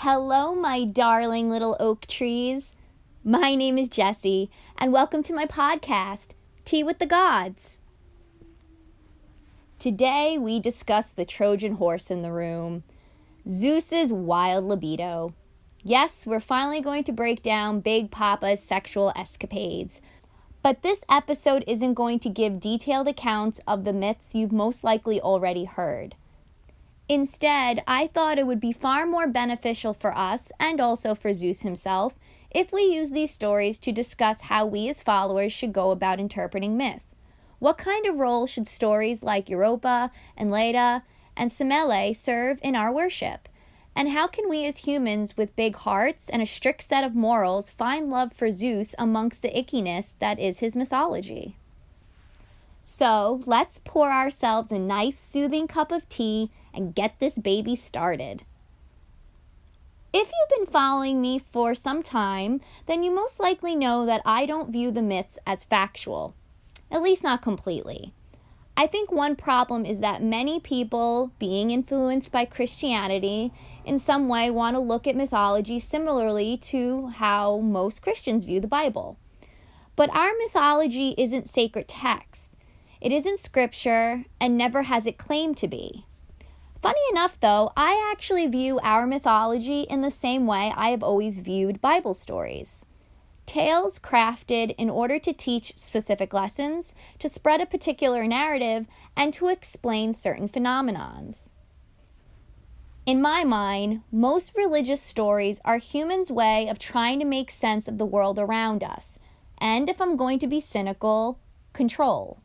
Hello, my darling little oak trees. My name is Jessie, and welcome to my podcast, Tea with the Gods. Today, we discuss the Trojan horse in the room, Zeus's wild libido. Yes, we're finally going to break down Big Papa's sexual escapades. But this episode isn't going to give detailed accounts of the myths you've most likely already heard. Instead, I thought it would be far more beneficial for us, and also for Zeus himself, if we use these stories to discuss how we as followers should go about interpreting myth. What kind of role should stories like Europa and Leda and Semele serve in our worship? And how can we as humans with big hearts and a strict set of morals find love for Zeus amongst the ickiness that is his mythology? So let's pour ourselves a nice soothing cup of tea and get this baby started. If you've been following me for some time, then you most likely know that I don't view the myths as factual, at least not completely. I think one problem is that many people, being influenced by Christianity, in some way want to look at mythology similarly to how most Christians view the Bible. But our mythology isn't sacred text. It isn't scripture, and never has it claimed to be. Funny enough, though, I actually view our mythology in the same way I have always viewed Bible stories. Tales crafted in order to teach specific lessons, to spread a particular narrative, and to explain certain phenomenons. In my mind, most religious stories are humans' way of trying to make sense of the world around us, and if I'm going to be cynical, control.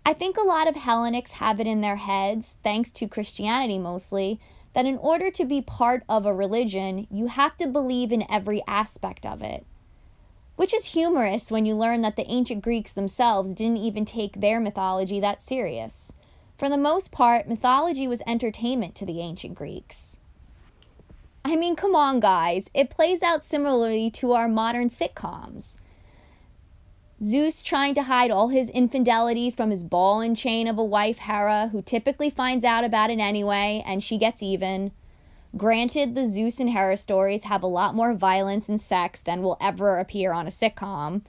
I think a lot of Hellenics have it in their heads, thanks to Christianity mostly, that in order to be part of a religion, you have to believe in every aspect of it. Which is humorous when you learn that the ancient Greeks themselves didn't even take their mythology that serious. For the most part, mythology was entertainment to the ancient Greeks. I mean, come on guys, it plays out similarly to our modern sitcoms. Zeus trying to hide all his infidelities from his ball and chain of a wife, Hera, who typically finds out about it anyway, and she gets even. Granted, the Zeus and Hera stories have a lot more violence and sex than will ever appear on a sitcom,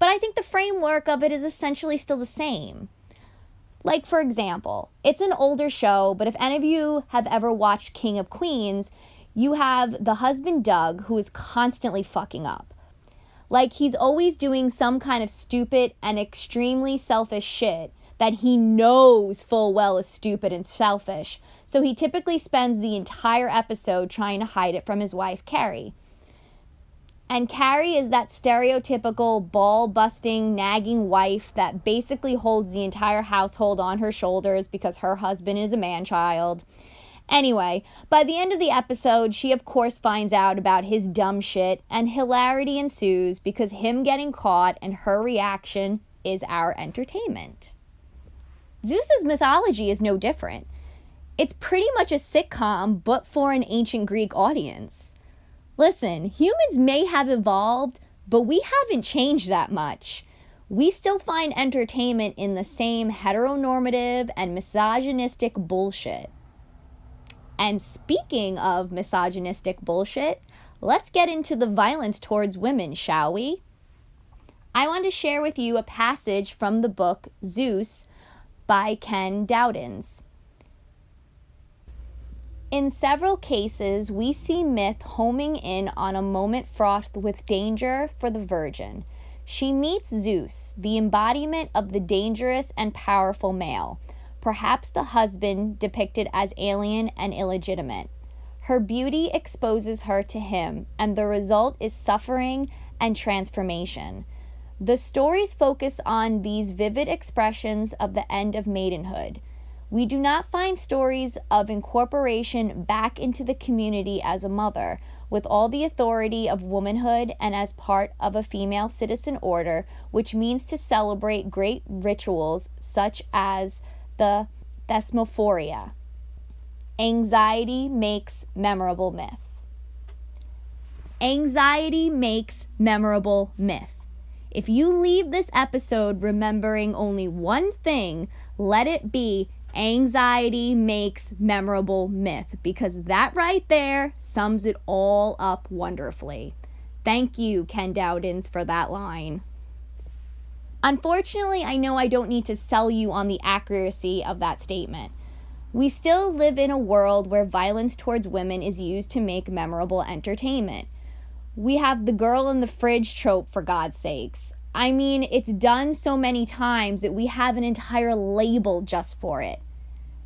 but I think the framework of it is essentially still the same. Like, for example, it's an older show, but if any of you have ever watched King of Queens, you have the husband Doug, who is constantly fucking up. Like, he's always doing some kind of stupid and extremely selfish shit that he knows full well is stupid and selfish. So he typically spends the entire episode trying to hide it from his wife, Carrie. And Carrie is that stereotypical ball-busting, nagging wife that basically holds the entire household on her shoulders because her husband is a man-child. Anyway, by the end of the episode, she of course finds out about his dumb shit, and hilarity ensues because him getting caught and her reaction is our entertainment. Zeus's mythology is no different. It's pretty much a sitcom, but for an ancient Greek audience. Listen, humans may have evolved, but we haven't changed that much. We still find entertainment in the same heteronormative and misogynistic bullshit. And speaking of misogynistic bullshit, let's get into the violence towards women, shall we? I want to share with you a passage from the book Zeus by Ken Dowdens. In several cases, we see myth homing in on a moment fraught with danger for the virgin. She meets Zeus, the embodiment of the dangerous and powerful male, perhaps the husband depicted as alien and illegitimate. Her beauty exposes her to him, and the result is suffering and transformation. The stories focus on these vivid expressions of the end of maidenhood. We do not find stories of incorporation back into the community as a mother, with all the authority of womanhood and as part of a female citizen order, which means to celebrate great rituals such as the Thesmophoria. Anxiety makes memorable myth. Anxiety makes memorable myth. If you leave this episode remembering only one thing, let it be Anxiety makes memorable myth, because that right there sums it all up wonderfully. Thank you, Ken Dowdens, for that line. Unfortunately, I know I don't need to sell you on the accuracy of that statement. We still live in a world where violence towards women is used to make memorable entertainment. We have the girl in the fridge trope, for God's sakes. I mean, it's done so many times that we have an entire label just for it.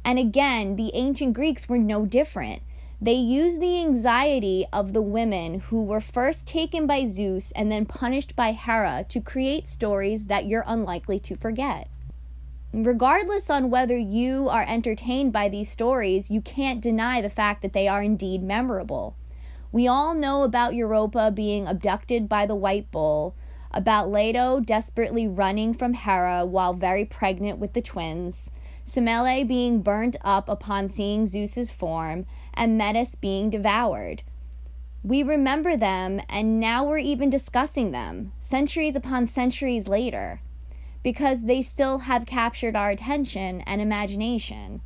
And again, the ancient Greeks were no different. They used the anxiety of the women who were first taken by Zeus and then punished by Hera to create stories that you're unlikely to forget. Regardless on whether you are entertained by these stories, you can't deny the fact that they are indeed memorable. We all know about Europa being abducted by the White Bull, about Leto desperately running from Hera while very pregnant with the twins, Semele being burnt up upon seeing Zeus's form, and Metis being devoured. We remember them, and now we're even discussing them, centuries upon centuries later, because they still have captured our attention and imagination.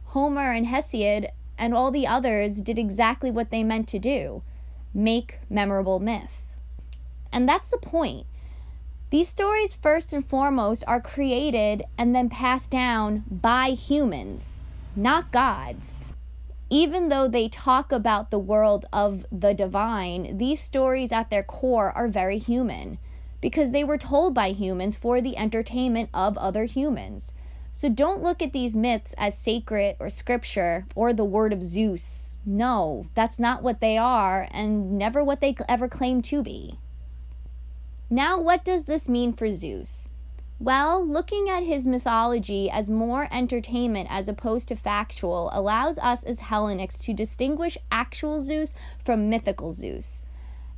Homer and Hesiod and all the others did exactly what they meant to do: make memorable myth. And that's the point. These stories, first and foremost, are created and then passed down by humans, not gods. Even though they talk about the world of the divine, these stories at their core are very human, because they were told by humans for the entertainment of other humans. So don't look at these myths as sacred or scripture or the word of Zeus. No, that's not what they are, and never what they ever claimed to be. Now, what does this mean for Zeus? Well, looking at his mythology as more entertainment as opposed to factual allows us as Hellenics to distinguish actual Zeus from mythical Zeus.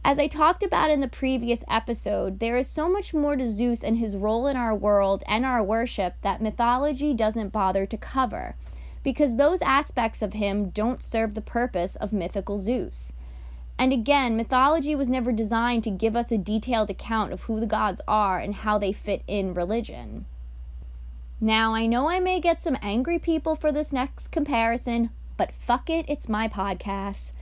As I talked about in the previous episode, there is so much more to Zeus and his role in our world and our worship that mythology doesn't bother to cover, because those aspects of him don't serve the purpose of mythical Zeus. And again, mythology was never designed to give us a detailed account of who the gods are and how they fit in religion. Now, I know I may get some angry people for this next comparison, but fuck it, it's my podcast.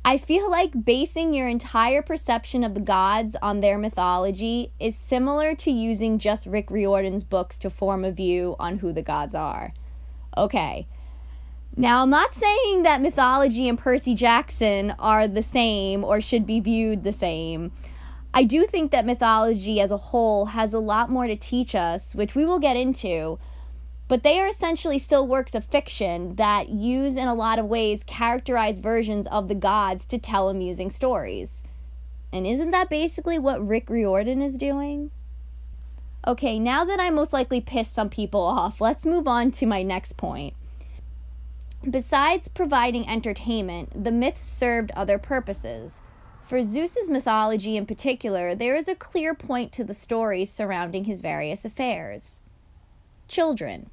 I feel like basing your entire perception of the gods on their mythology is similar to using just Rick Riordan's books to form a view on who the gods are. Okay. Now, I'm not saying that mythology and Percy Jackson are the same or should be viewed the same. I do think that mythology as a whole has a lot more to teach us, which we will get into, but they are essentially still works of fiction that use, in a lot of ways, characterized versions of the gods to tell amusing stories. And isn't that basically what Rick Riordan is doing? Okay, now that I most likely pissed some people off, let's move on to my next point. Besides providing entertainment, the myths served other purposes. For Zeus's mythology in particular, there is a clear point to the stories surrounding his various affairs. Children.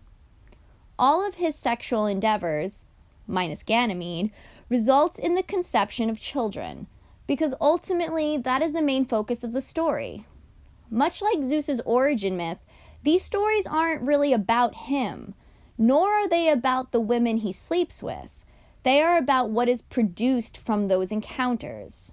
All of his sexual endeavors, minus Ganymede, results in the conception of children, because ultimately that is the main focus of the story. Much like Zeus's origin myth, these stories aren't really about him, nor are they about the women he sleeps with. They are about what is produced from those encounters.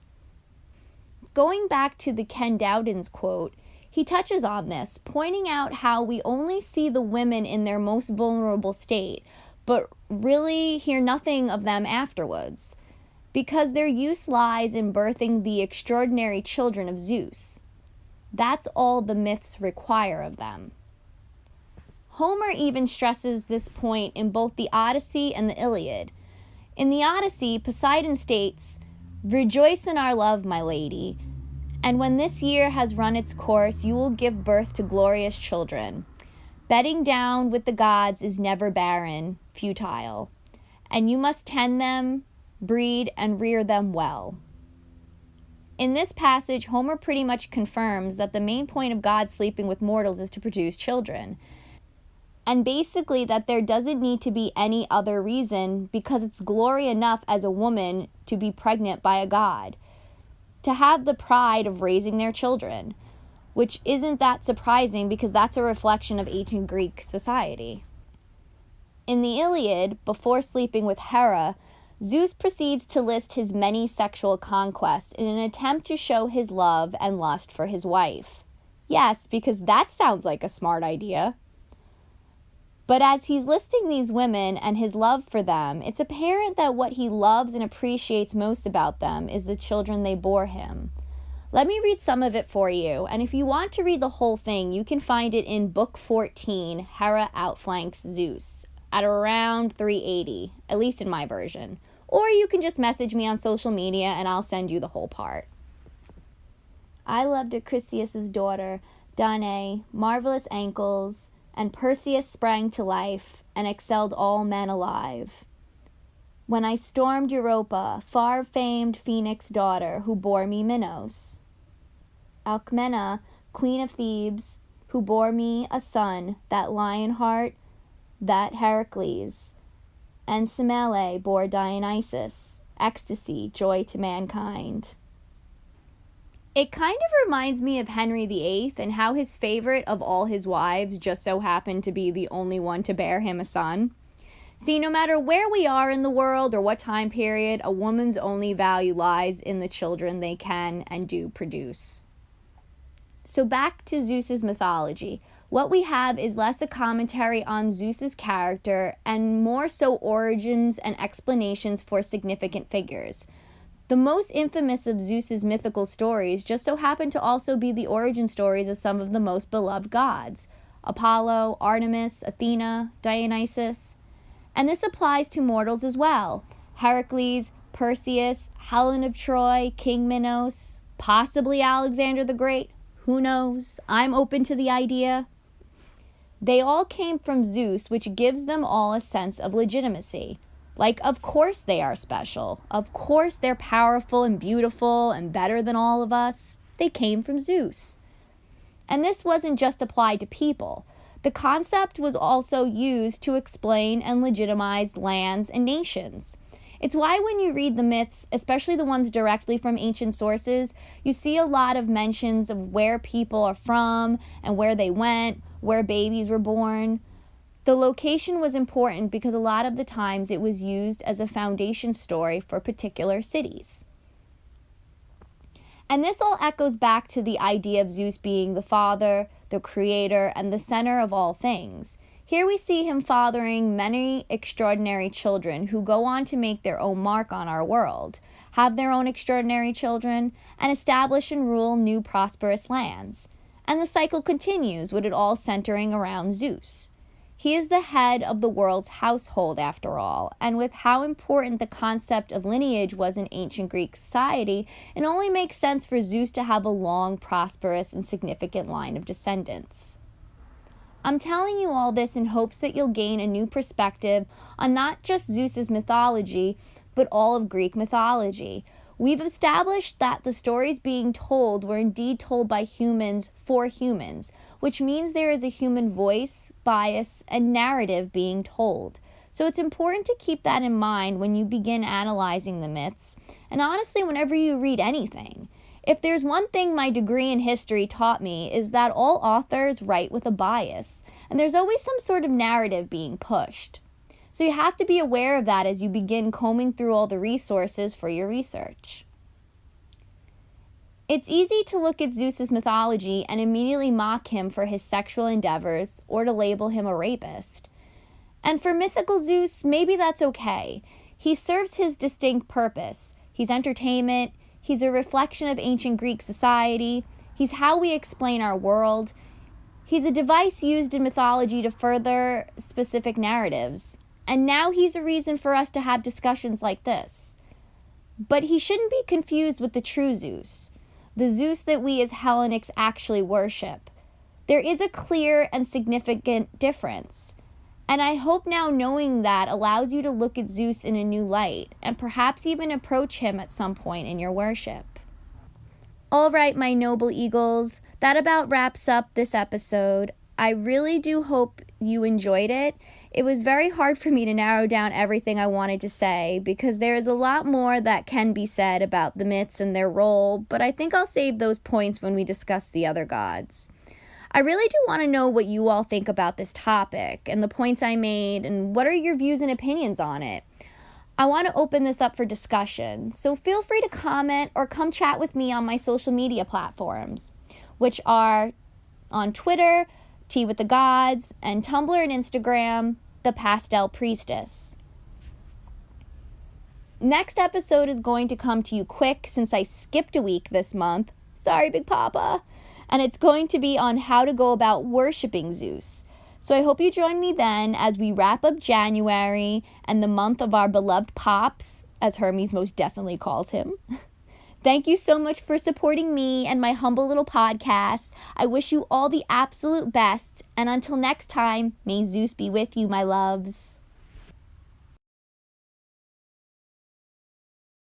Going back to the Ken Dowdens quote, he touches on this, pointing out how we only see the women in their most vulnerable state, but really hear nothing of them afterwards, because their use lies in birthing the extraordinary children of Zeus. That's all the myths require of them. Homer even stresses this point in both the Odyssey and the Iliad. In the Odyssey, Poseidon states, "Rejoice in our love, my lady, and when this year has run its course, you will give birth to glorious children. Bedding down with the gods is never barren, futile, and you must tend them, breed, and rear them well." In this passage, Homer pretty much confirms that the main point of God sleeping with mortals is to produce children. And basically that there doesn't need to be any other reason, because it's glory enough as a woman to be pregnant by a god, to have the pride of raising their children, which isn't that surprising because that's a reflection of ancient Greek society. In the Iliad, before sleeping with Hera, Zeus proceeds to list his many sexual conquests in an attempt to show his love and lust for his wife. Yes, because that sounds like a smart idea. But as he's listing these women and his love for them, it's apparent that what he loves and appreciates most about them is the children they bore him. Let me read some of it for you, and if you want to read the whole thing, you can find it in Book 14, Hera Outflanks Zeus, at around 380, at least in my version. Or you can just message me on social media and I'll send you the whole part. I loved Acrisius' daughter, Danae, marvelous ankles, and Perseus sprang to life and excelled all men alive. When I stormed Europa, far-famed Phoenix' daughter, who bore me Minos. Alcmena, queen of Thebes, who bore me a son, that Lionheart, that Heracles. And Semele bore Dionysus, ecstasy, joy to mankind. It kind of reminds me of Henry VIII and how his favorite of all his wives just so happened to be the only one to bear him a son. See, no matter where we are in the world or what time period, a woman's only value lies in the children they can and do produce. So back to Zeus's mythology. What we have is less a commentary on Zeus's character and more so origins and explanations for significant figures. The most infamous of Zeus's mythical stories just so happen to also be the origin stories of some of the most beloved gods: Apollo, Artemis, Athena, Dionysus. And this applies to mortals as well: Heracles, Perseus, Helen of Troy, King Minos, possibly Alexander the Great. Who knows? I'm open to the idea. They all came from Zeus, which gives them all a sense of legitimacy. Like, of course they are special. Of course they're powerful and beautiful and better than all of us. They came from Zeus. And this wasn't just applied to people. The concept was also used to explain and legitimize lands and nations. It's why when you read the myths, especially the ones directly from ancient sources, you see a lot of mentions of where people are from and where they went, where babies were born. The location was important because a lot of the times it was used as a foundation story for particular cities. And this all echoes back to the idea of Zeus being the father, the creator, and the center of all things. Here we see him fathering many extraordinary children who go on to make their own mark on our world, have their own extraordinary children, and establish and rule new prosperous lands. And the cycle continues, with it all centering around Zeus. He is the head of the world's household, after all, and with how important the concept of lineage was in ancient Greek society, it only makes sense for Zeus to have a long, prosperous, and significant line of descendants. I'm telling you all this in hopes that you'll gain a new perspective on not just Zeus's mythology, but all of Greek mythology. We've established that the stories being told were indeed told by humans for humans, which means there is a human voice, bias, and narrative being told. So it's important to keep that in mind when you begin analyzing the myths, and honestly, whenever you read anything. If there's one thing my degree in history taught me, is that all authors write with a bias, and there's always some sort of narrative being pushed. So you have to be aware of that as you begin combing through all the resources for your research. It's easy to look at Zeus's mythology and immediately mock him for his sexual endeavors or to label him a rapist. And for mythical Zeus, maybe that's okay. He serves his distinct purpose. He's entertainment. He's a reflection of ancient Greek society. He's how we explain our world. He's a device used in mythology to further specific narratives. And now he's a reason for us to have discussions like this. But he shouldn't be confused with the true Zeus, the Zeus that we as Hellenics actually worship. There is a clear and significant difference. And I hope now knowing that allows you to look at Zeus in a new light and perhaps even approach him at some point in your worship. All right, my noble eagles, that about wraps up this episode. I really do hope you enjoyed it. It was very hard for me to narrow down everything I wanted to say because there is a lot more that can be said about the myths and their role, but I think I'll save those points when we discuss the other gods. I really do want to know what you all think about this topic and the points I made, and what are your views and opinions on it. I want to open this up for discussion, so feel free to comment or come chat with me on my social media platforms, which are on Twitter, Tea with the Gods, and Tumblr and Instagram, The Pastel Priestess. Next episode is going to come to you quick since I skipped a week this month. Sorry, Big Papa. And it's going to be on how to go about worshiping Zeus. So I hope you join me then as we wrap up January and the month of our beloved Pops, as Hermes most definitely calls him. Thank you so much for supporting me and my humble little podcast. I wish you all the absolute best. And until next time, may Zeus be with you, my loves.